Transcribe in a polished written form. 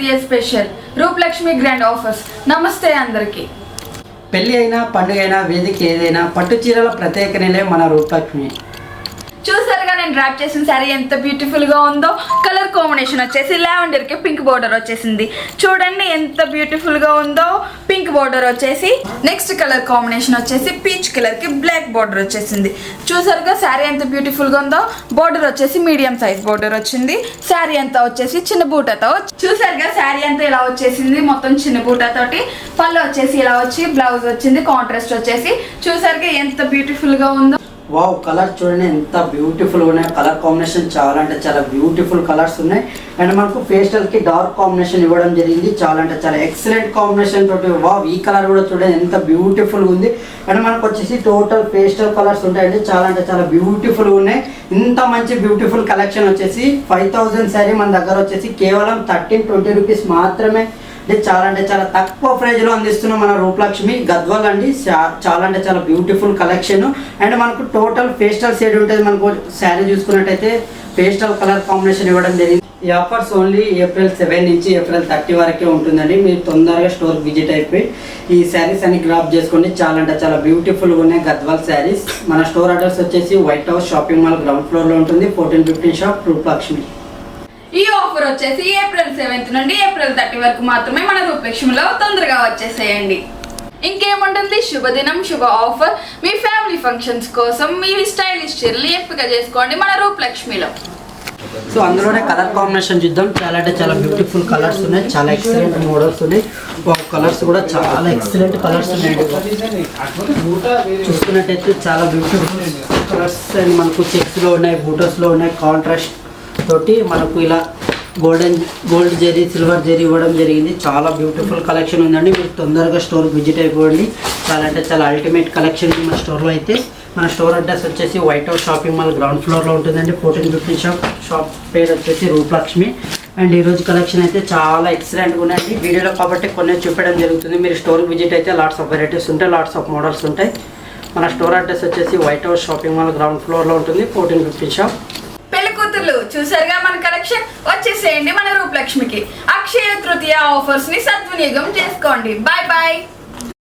తృతీయ special Rupalakshmi grand offers. నమస్తే అందరికి. పెళ్లి అయినా పండుగ అయినా వేదిక ఏదైనా పట్టు చీరల ప్రత్యేక నిలయం మన రూపలక్ష్మి. చూసారుగా నేను డ్రాప్ చేసిన శారీ ఎంత బ్యూటిఫుల్ గా ఉందో. కలర్ కాంబినేషన్ వచ్చేసి లావెండర్ కి పింక్ బోర్డర్ వచ్చేసింది. చూడండి ఎంత బ్యూటిఫుల్ గా ఉందో. పింక్ బోర్డర్ వచ్చేసి నెక్స్ట్ కలర్ కాంబినేషన్ వచ్చేసి పీచ్ కలర్ కి బ్లాక్ బోర్డర్ వచ్చేసింది. చూసారుగా శారీ ఎంత బ్యూటిఫుల్ గా ఉందో. బోర్డర్ వచ్చేసి మీడియం సైజ్ బోర్డర్ వచ్చింది. శారీ అంతా వచ్చేసి చిన్న బూటతో. చూసారుగా శారీ అంతా ఇలా వచ్చేసింది మొత్తం చిన్న బూటతోటి. పళ్ళు వచ్చేసి ఇలా వచ్చి బ్లౌజ్ వచ్చింది కాంట్రాస్ట్ వచ్చేసి. చూసారుగా ఎంత బ్యూటిఫుల్ గా ఉందో. వావ్, కలర్ చూడండి ఎంత బ్యూటిఫుల్ ఉన్నాయి. కలర్ కాంబినేషన్ చాలా అంటే చాలా బ్యూటిఫుల్ కలర్స్ ఉన్నాయి. అండ్ మనకు పేస్టల్ కి డార్క్ కాంబినేషన్ ఇవ్వడం జరిగింది. చాలా అంటే చాలా ఎక్సలెంట్ కాంబినేషన్ తోటి. వావ్, ఈ కలర్ కూడా చూడండి ఎంత బ్యూటిఫుల్ ఉంది. అండ్ మనకు వచ్చేసి టోటల్ పేస్టల్ కలర్స్ ఉంటాయండి. చాలా అంటే చాలా బ్యూటిఫుల్ ఉన్నాయి. ఇంత మంచి బ్యూటిఫుల్ కలెక్షన్ వచ్చేసి 5000 శారీ మన దగ్గర వచ్చేసి కేవలం 1320 రూపీస్ మాత్రమే. అంటే చాలా తక్కువ ప్రైజ్ లో అందిస్తున్నాం మన రూపలక్ష్మి గద్వాల్ అండి. చాలా అంటే చాలా బ్యూటిఫుల్ కలెక్షన్. అండ్ మనకు టోటల్ పేస్టల్ షేడ్ ఉంటుంది. మనకు శారీ చూసుకున్నట్టయితే పేస్టల్ కలర్ కాంబినేషన్ ఇవ్వడం జరిగింది. ఈ ఆఫర్స్ ఓన్లీ ఏప్రిల్ 7 నుంచి ఏప్రిల్ 30 వరకే ఉంటుందండి. మీరు తొందరగా స్టోర్ విజిట్ అయిపోయి ఈ శారీస్ అన్ని గ్రాప్ చేసుకోండి. చాలా అంటే చాలా బ్యూటిఫుల్గా ఉన్నాయి గద్వాల్ శారీస్. మన స్టోర్ అడ్రస్ వచ్చేసి white house shopping mall ground ఫ్లోర్లో ఉంటుంది. 1415 షాప్ రూపలక్ష్మి. ఈ ఆఫర్ వచ్చేసి ఏప్రిల్ 7 నుండి ఏప్రిల్ 30 వరకు మాత్రమే మన రూపలక్ష్మిలో. తొందరగా వచ్చేసేయండి. ఇంకేముంటుంది, శుభదినం శుభ ఆఫర్. మీ ఫ్యామిలీ ఫంక్షన్స్ కోసం మీ స్టైలిష్ చీరలు ఎంపిక చేసుకోండి మన రూపలక్ష్మిలో. సో అందులోనే కలర్ కాంబినేషన్ చూద్దాం. చాలా అంటే చాలా బ్యూటిఫుల్ కలర్స్ ఉన్నాయి. చాలా ఎక్సలెంట్ మోడల్స్ ఉన్నాయి. కలర్స్ కూడా చాలా ఎక్సలెంట్ కలర్స్ ఉన్నాయి. చూసుకున్నట్టయితే చాలా బ్యూటిఫుల్ కలర్స్ అండ్ మనకు చెక్స్లో ఉన్నాయి, బూటర్స్లో ఉన్నాయి. కాంట్రాస్ట్ తోటి మనకు ఇలా గోల్డ్ జరీ సిల్వర్ జరీ ఇవ్వడం జరిగింది. చాలా బ్యూటిఫుల్ కలెక్షన్ ఉందండి. మీరు తొందరగా స్టోర్ విజిట్ అయిపోండి. చాలా అంటే చాలా అల్టిమేట్ కలెక్షన్ మన స్టోర్లో అయితే. మన స్టోర్ అడ్రస్ వచ్చేసి white house shopping mall ground ఫ్లోర్లో ఉంటుందండి. 1415 షాప్ పేరు వచ్చేసి రూపలక్ష్మి. అండ్ ఈరోజు కలెక్షన్ అయితే చాలా ఎక్సలెంట్గా ఉన్నాయండి. వీడియోలో కాబట్టి కొన్ని చూపించడం జరుగుతుంది. మీరు స్టోర్కి విజిట్ అయితే లాట్స్ ఆఫ్ వెరైటీస్ ఉంటాయి, లాట్స్ ఆఫ్ మోడల్స్ ఉంటాయి. మన స్టోర్ అడ్రస్ వచ్చేసి white house shopping mall ground ఫ్లోర్లో ఉంటుంది. 1415 షాప్. చూసారుగా మన కలెక్షన్. వచ్చేసేయండి మన రూపలక్ష్మికి. అక్షయ తృతీయ ఆఫర్స్ ని సద్వినియోగం చేసుకోండి. Bye bye.